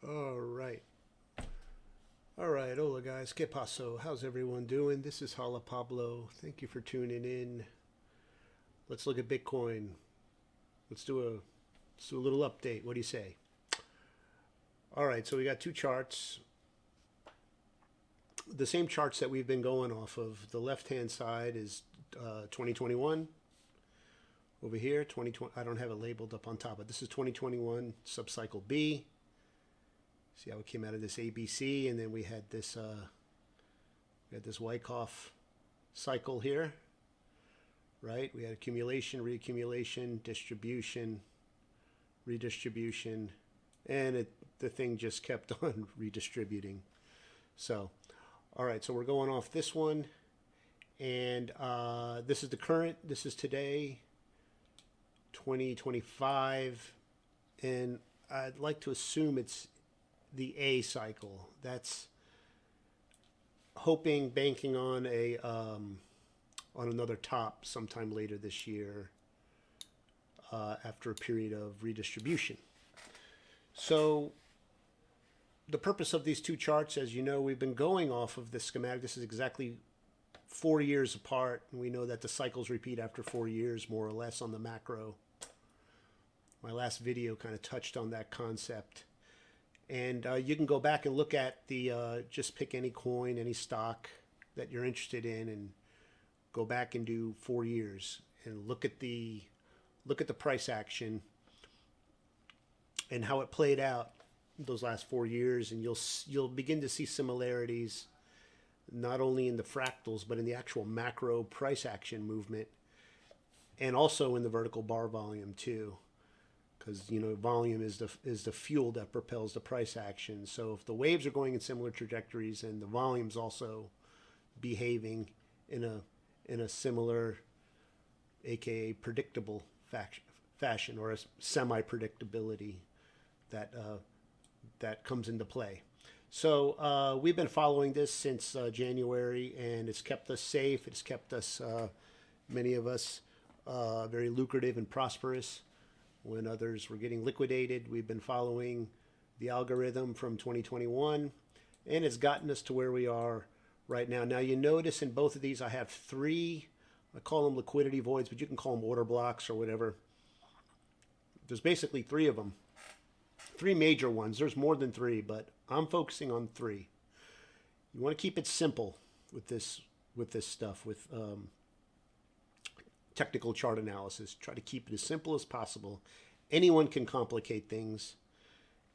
All right. All right. Hola, guys. ¿Qué paso? How's everyone doing? This is Hala Pablo. Thank you for tuning in. Let's look at Bitcoin. Let's do a little update. What do you say? All right. So we got two charts. The same charts that we've been going off of. The left-hand side is 2021. Over here, 2020. I don't have it labeled up on top, but this is 2021 subcycle B. See how it came out of this ABC, and then we had this Wyckoff cycle here, right? We had accumulation, reaccumulation, distribution, redistribution, and the thing just kept on redistributing. So, all right, so we're going off this one, and this is the current. This is today, 2025, and I'd like to assume it's the A cycle. That's hoping, banking on on another top sometime later this year after a period of redistribution. So the purpose of these two charts, as you know, we've been going off of this schematic. This is exactly 4 years apart, and we know that the cycles repeat after 4 years, more or less, on the macro. My last video kind of touched on that concept. And you can go back and look at just pick any coin, any stock that you're interested in, and go back and do 4 years and look at the price action and how it played out those last 4 years, and you'll begin to see similarities not only in the fractals but in the actual macro price action movement, and also in the vertical bar volume too. Because volume is the fuel that propels the price action. So if the waves are going in similar trajectories and the volume's also behaving in a similar, aka predictable fashion, or a semi-predictability that comes into play. So we've been following this since January, and it's kept us safe. It's kept us, many of us, very lucrative and prosperous. When others were getting liquidated, we've been following the algorithm from 2021, and it's gotten us to where we are right now. Now, you notice in both of these, I have three, I call them liquidity voids, but you can call them order blocks or whatever. There's basically three of them, three major ones. There's more than three, but I'm focusing on three. You want to keep it simple with this stuff, with technical chart analysis. Try to keep it as simple as possible. Anyone can complicate things.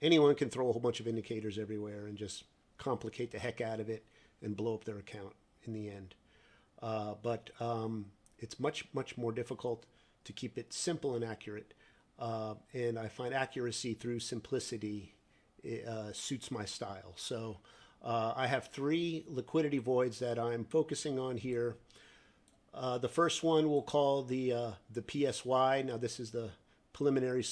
Anyone can throw a whole bunch of indicators everywhere and just complicate the heck out of it and blow up their account in the end. But it's much more difficult to keep it simple and accurate. And I find accuracy through simplicity suits my style. So I have three liquidity voids that I'm focusing on here. The first one we'll call the PSY. Now this is the preliminary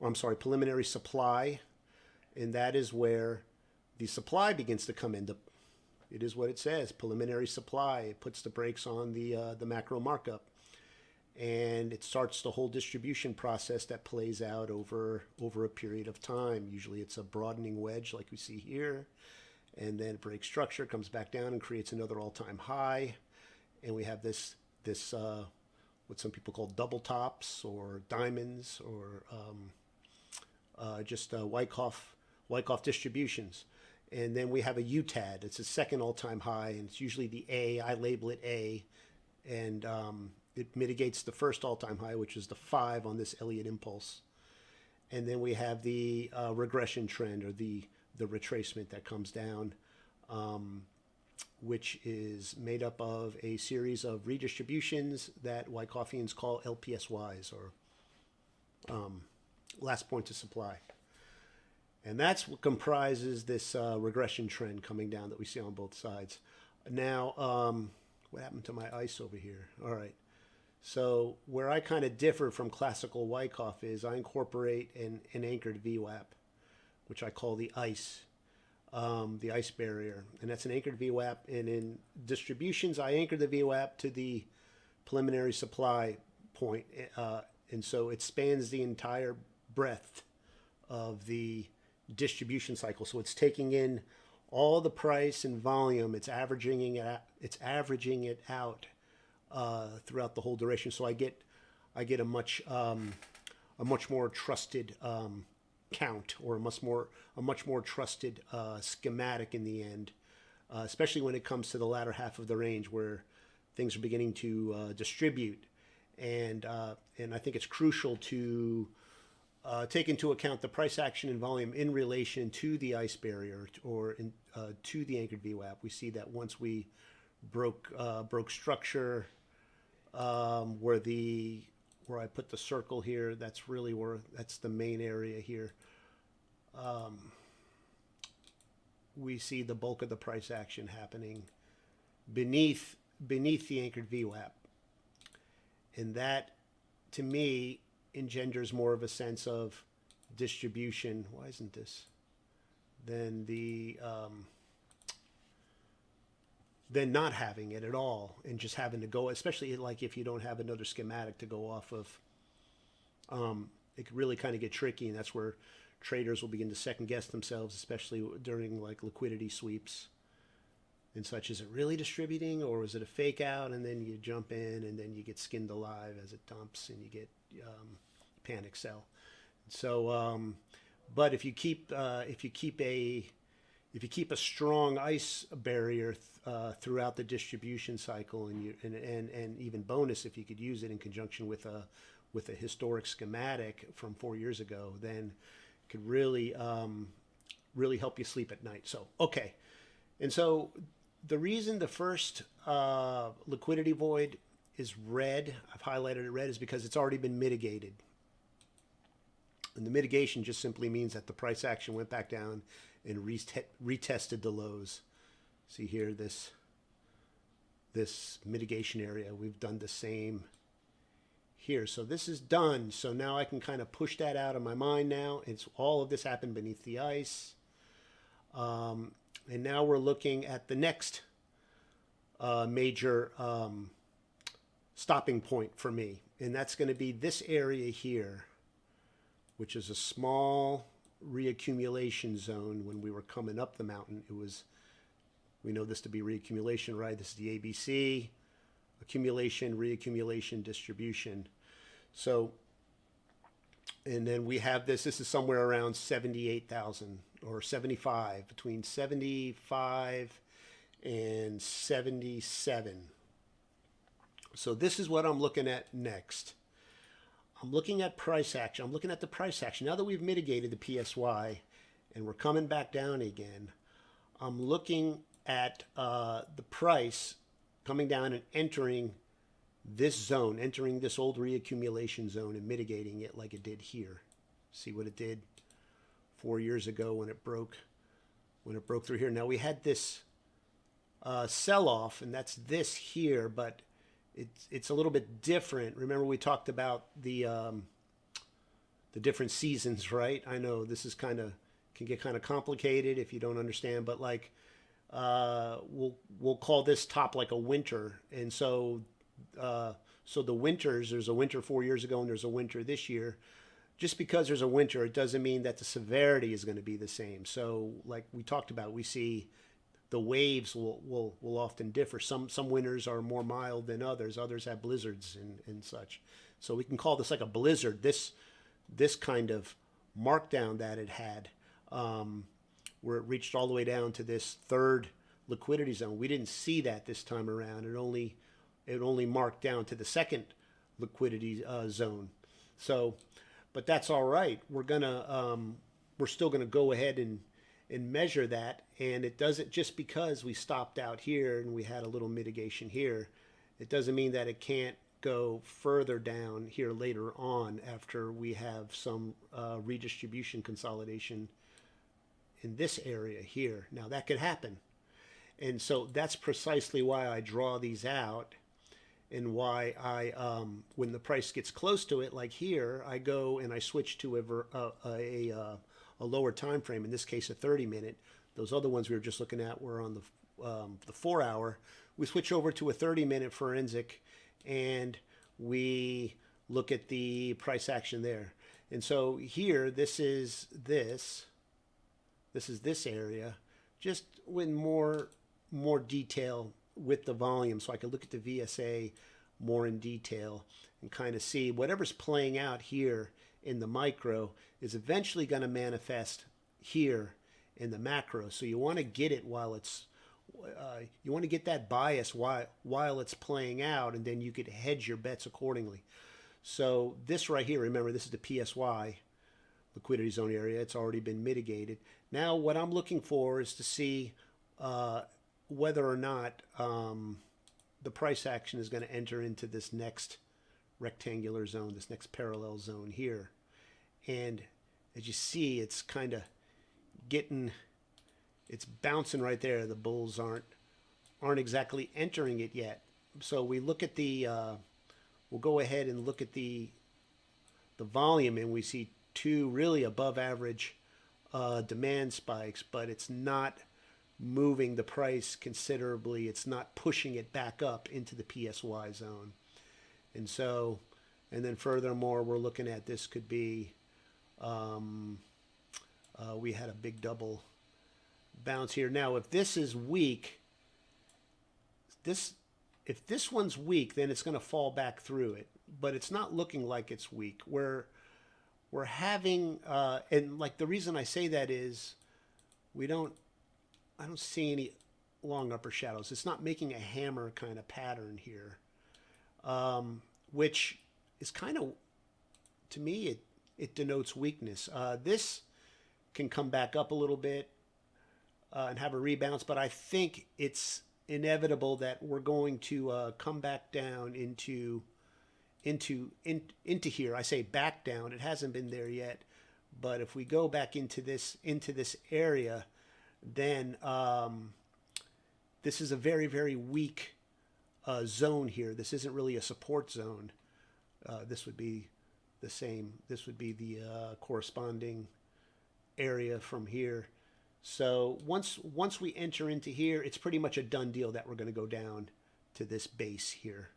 preliminary supply, and that is where the supply begins to come into. It is what it says, preliminary supply. It puts the brakes on the macro markup, and it starts the whole distribution process that plays out over a period of time. Usually it's a broadening wedge like we see here, and then it breaks structure, comes back down, and creates another all-time high. And we have this what some people call double tops or diamonds, or just Wyckoff distributions. And then we have a UTAD. It's a second all-time high, and it's usually the A. I label it A, and it mitigates the first all-time high, which is the 5 on this Elliott impulse. And then we have the regression trend, or the retracement that comes down, which is made up of a series of redistributions that Wyckofians call LPSYs, or last points of supply. And that's what comprises this regression trend coming down that we see on both sides. Now, what happened to my ICE over here? All right. So where I kind of differ from classical Wyckoff is I incorporate an anchored VWAP, which I call the ICE. The ICE barrier, and that's an anchored VWAP. And in distributions, I anchor the VWAP to the preliminary supply point, and so it spans the entire breadth of the distribution cycle. So it's taking in all the price and volume. It's averaging it out throughout the whole duration. So I get a much more trusted count, or a much more trusted schematic in the end, especially when it comes to the latter half of the range where things are beginning to distribute. And I think it's crucial to take into account the price action and volume in relation to the ice barrier, or to the anchored VWAP. We see that once we broke structure, where I put the circle here, that's the main area here. We see the bulk of the price action happening beneath the anchored VWAP, and that, to me, engenders more of a sense of distribution. Why isn't this? Than not having it at all and just having to go, especially like if you don't have another schematic to go off of. It could really kind of get tricky, and that's where traders will begin to second guess themselves, especially during like liquidity sweeps and such. Is it really distributing, or is it a fake out? And then you jump in, and then you get skinned alive as it dumps, and you get panic sell. So, but if you keep a strong ice barrier throughout the distribution cycle, and even bonus if you could use it in conjunction with a historic schematic from 4 years ago, then it could really help you sleep at night. So okay, and so the reason the first liquidity void is red, I've highlighted it red, is because it's already been mitigated. And the mitigation just simply means that the price action went back down and retested the lows. See here, this mitigation area, we've done the same here. So this is done. So now I can kind of push that out of my mind now. It's all of this happened beneath the ice. And now we're looking at the next major stopping point for me. And that's going to be this area here, which is a small reaccumulation zone. When we were coming up the mountain, we know this to be reaccumulation, right? This is the ABC, accumulation, reaccumulation, distribution. So, and then we have this is somewhere around 78,000 or 75, between 75 and 77. So this is what I'm looking at next. I'm looking at price action. I'm looking at the price action. Now that we've mitigated the PSY and we're coming back down again, I'm looking at the price coming down and entering this zone, entering this old reaccumulation zone and mitigating it like it did here. See what it did 4 years ago when it broke through here. Now we had this sell-off, and that's this here, but it's a little bit different. Remember we talked about the different seasons, right? I know this is can get kind of complicated if you don't understand, but like we'll call this top like a winter. And so the winters, there's a winter 4 years ago and there's a winter this year. Just because there's a winter, it doesn't mean that the severity is going to be the same. So like we talked about, we see the waves will often differ. Some winters are more mild than others. Others have blizzards and such. So we can call this like a blizzard. This kind of markdown that it had, where it reached all the way down to this third liquidity zone. We didn't see that this time around. It only marked down to the second liquidity zone. So, but that's all right. We're still gonna go ahead and measure that, and it doesn't, just because we stopped out here and we had a little mitigation here, it doesn't mean that it can't go further down here later on after we have some redistribution consolidation in this area here. Now that could happen, and so that's precisely why I draw these out, and why I when the price gets close to it, like here, I go and I switch to a lower time frame, in this case a 30-minute. Those other ones we were just looking at were on the 4 hour. We switch over to a 30-minute forensic, and we look at the price action there. And so here, this is this. This is this area, just with more detail with the volume, so I can look at the VSA more in detail and kind of see whatever's playing out here in the micro is eventually going to manifest here in the macro. So you want to get it while it's you want to get that bias while it's playing out, and then you could hedge your bets accordingly. So this right here, remember, this is the PSY liquidity zone area. It's already been mitigated. Now what I'm looking for is to see whether or not the price action is going to enter into this next rectangular zone, this next parallel zone here. And as you see, it's kind of it's bouncing right there. The bulls aren't exactly entering it yet. So we look at we'll go ahead and look at the volume, and we see two really above average demand spikes, but it's not moving the price considerably. It's not pushing it back up into the PSY zone. And so, and then furthermore, we're looking at this could be, we had a big double bounce here. Now, if this is weak, if this one's weak, then it's going to fall back through it. But it's not looking like it's weak. We're having, and like the reason I say that is, I don't see any long upper shadows. It's not making a hammer kind of pattern here, which is kind of, to me, it denotes weakness. This can come back up a little bit and have a rebalance, but I think it's inevitable that we're going to come back down into here. I say back down. It hasn't been there yet, but if we go back into this area, then this is a very, very weak zone here. This isn't really a support zone. This would be the same. This would be the corresponding area from here. So once we enter into here, it's pretty much a done deal that we're going to go down to this base here.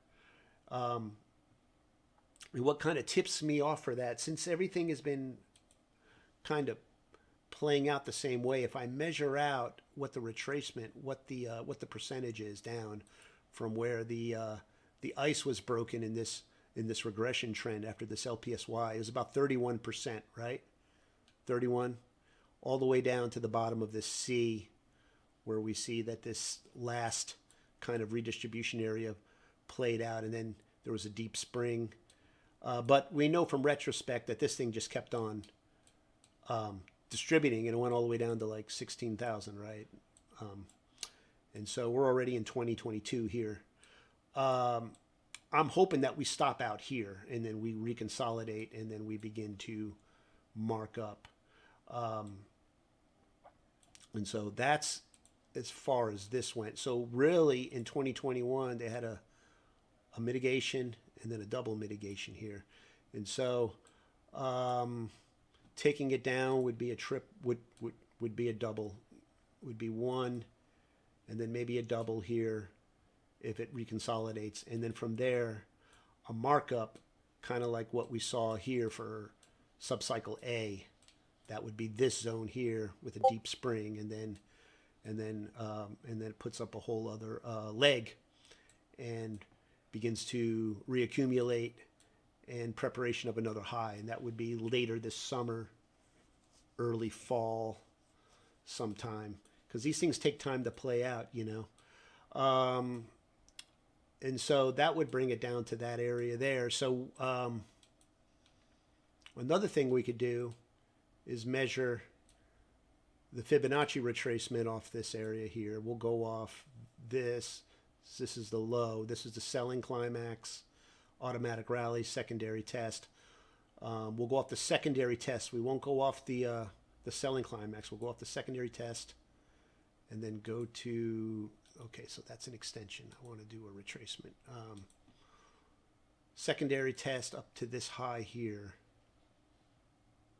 What kind of tips me off for that, since everything has been kind of playing out the same way, if I measure out what the retracement, what the percentage is down from where the ice was broken in this regression trend after this LPSY, it was about 31%, right? 31, all the way down to the bottom of this C, where we see that this last kind of redistribution area played out, and then there was a deep spring. But we know from retrospect that this thing just kept on distributing, and it went all the way down to like 16,000, right? And so we're already in 2022 here. I'm hoping that we stop out here, and then we reconsolidate, and then we begin to mark up. And so that's as far as this went. So really in 2021, they had a mitigation and then a double mitigation here. And so taking it down would be a trip, would be a double, would be one, and then maybe a double here if it reconsolidates. And then from there, a markup, kind of like what we saw here for subcycle A. That would be this zone here with a deep spring, and then it puts up a whole other leg and begins to reaccumulate in preparation of another high, and that would be later this summer, early fall, sometime, because these things take time to play out, you know. And so that would bring it down to that area there. So another thing we could do is measure the Fibonacci retracement off this area here. We'll go off this. This is the low. This is the selling climax, automatic rally, secondary test. We'll go off the secondary test. We won't go off the selling climax. We'll go off the secondary test and then go to, okay, so that's an extension. I want to do a retracement. Secondary test up to this high here.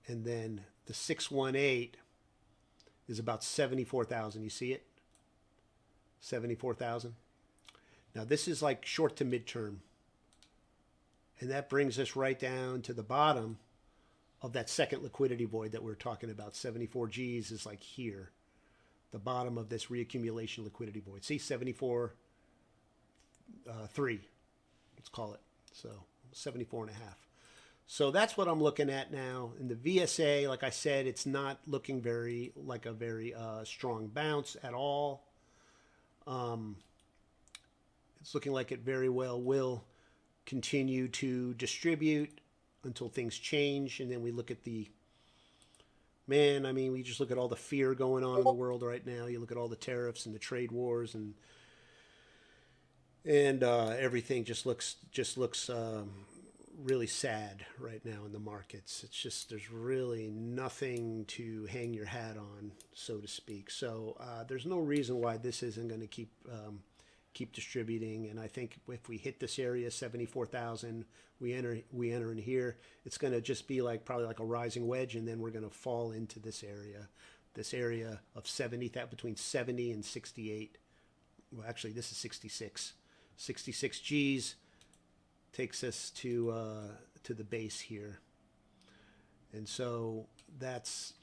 And then the 618 is about 74,000. You see it? 74,000. Now this is like short to midterm. And that brings us right down to the bottom that second liquidity void that we're talking about. 74 G's is like here, the bottom of this reaccumulation liquidity void. See, 74, 3, let's call it. So 74 and a half. So that's what I'm looking at now. In the VSA, like I said, it's not looking very strong bounce at all. It's looking like it very well will continue to distribute until things change. And then we look at we just look at all the fear going on in the world right now. You look at all the tariffs and the trade wars and everything just looks really sad right now in the markets. It's just, there's really nothing to hang your hat on, so to speak. So there's no reason why this isn't going to keep distributing. And I think if we hit this area, 74,000, we enter in here, it's going to just be probably like a rising wedge, and then we're going to fall into this area of 70, between 70 and 68. Well, actually, this is 66 G's. Takes us to the base here, and so that's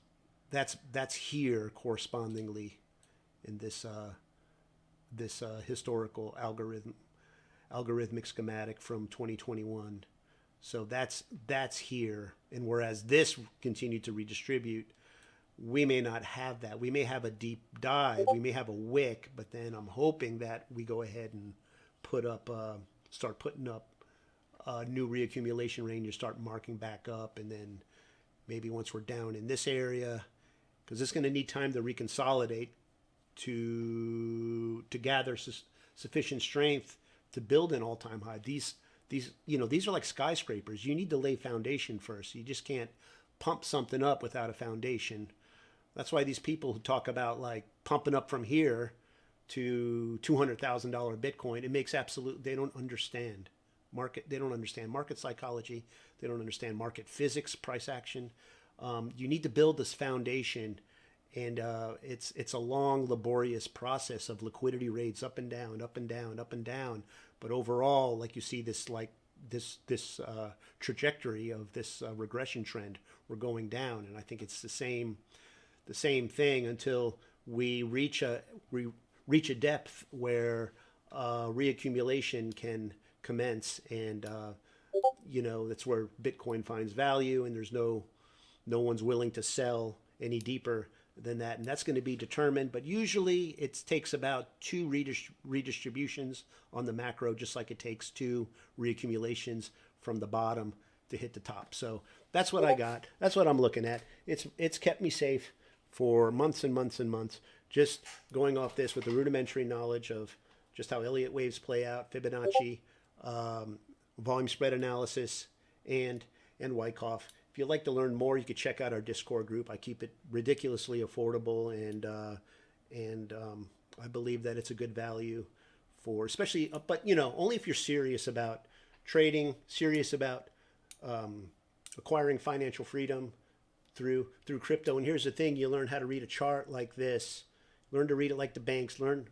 here correspondingly in this historical algorithmic schematic from 2021. So that's here, and whereas this continued to redistribute, we may not have that. We may have a deep dive, we may have a wick, but then I'm hoping that we go ahead and start putting up new reaccumulation range, start marking back up, and then maybe once we're down in this area, because it's going to need time to reconsolidate to gather sufficient strength to build an all-time high. These are like skyscrapers. You need to lay foundation first. You just can't pump something up without a foundation. That's why these people who talk about like pumping up from here to $200,000 Bitcoin, they don't understand market. They don't understand market psychology. They don't understand market physics, price action. You need to build this foundation, and it's a long, laborious process of liquidity rates up and down, up and down, up and down. But overall, like you see this trajectory of this regression trend, we're going down, and I think it's the same thing until we reach a depth where reaccumulation can commence, and that's where Bitcoin finds value, and there's no one's willing to sell any deeper than that, and that's going to be determined. But usually it takes about 2 redistributions on the macro, just like it takes 2 reaccumulations from the bottom to hit the top. So that's what I got. That's what I'm looking at. It's kept me safe for months and months and months, just going off this with the rudimentary knowledge of just how Elliott waves play out, Fibonacci, volume spread analysis, and Wyckoff. If you'd like to learn more, you could check out our Discord group. I keep it ridiculously affordable, and I believe that it's a good value for, especially, but only if you're serious about trading, serious about acquiring financial freedom through crypto. And here's the thing: you learn how to read a chart like this, learn to read it like the banks, learn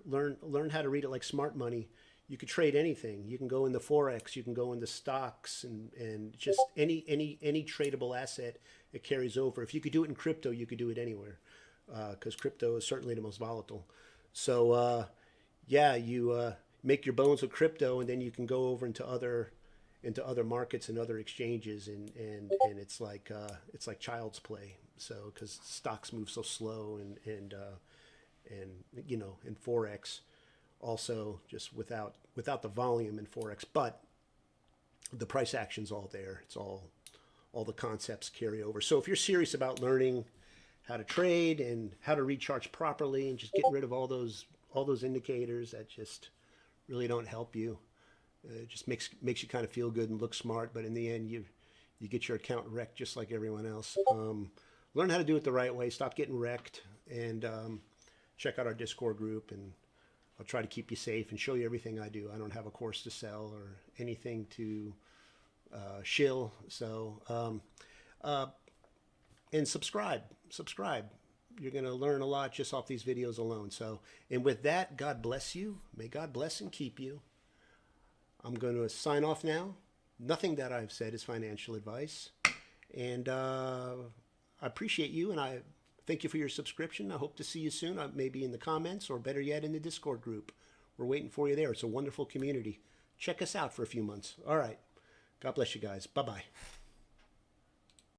how to read it like smart money. You could trade anything. You can go into Forex, you can go into stocks, and just any tradable asset, it carries over. If you could do it in crypto, you could do it anywhere, because crypto is certainly the most volatile. So you make your bones with crypto, and then you can go over into other markets and other exchanges, and it's like child's play. So because stocks move so slow, and Forex also just without the volume in Forex, but the price action's all there. It's all the concepts carry over. So if you're serious about learning how to trade and how to read charts properly, and just getting rid of all those indicators that just really don't help you, it just makes you kind of feel good and look smart, but in the end you get your account wrecked just like everyone else. Learn how to do it the right way. Stop getting wrecked, and check out our Discord group, and I'll try to keep you safe and show you everything I do. I don't have a course to sell or anything to shill. So, and subscribe. You're going to learn a lot just off these videos alone. So, and with that, God bless you. May God bless and keep you. I'm going to sign off now. Nothing that I've said is financial advice. And I appreciate you, and I thank you for your subscription. I hope to see you soon, maybe in the comments, or better yet, in the Discord group. We're waiting for you there. It's a wonderful community. Check us out for a few months. All right. God bless you guys. Bye-bye.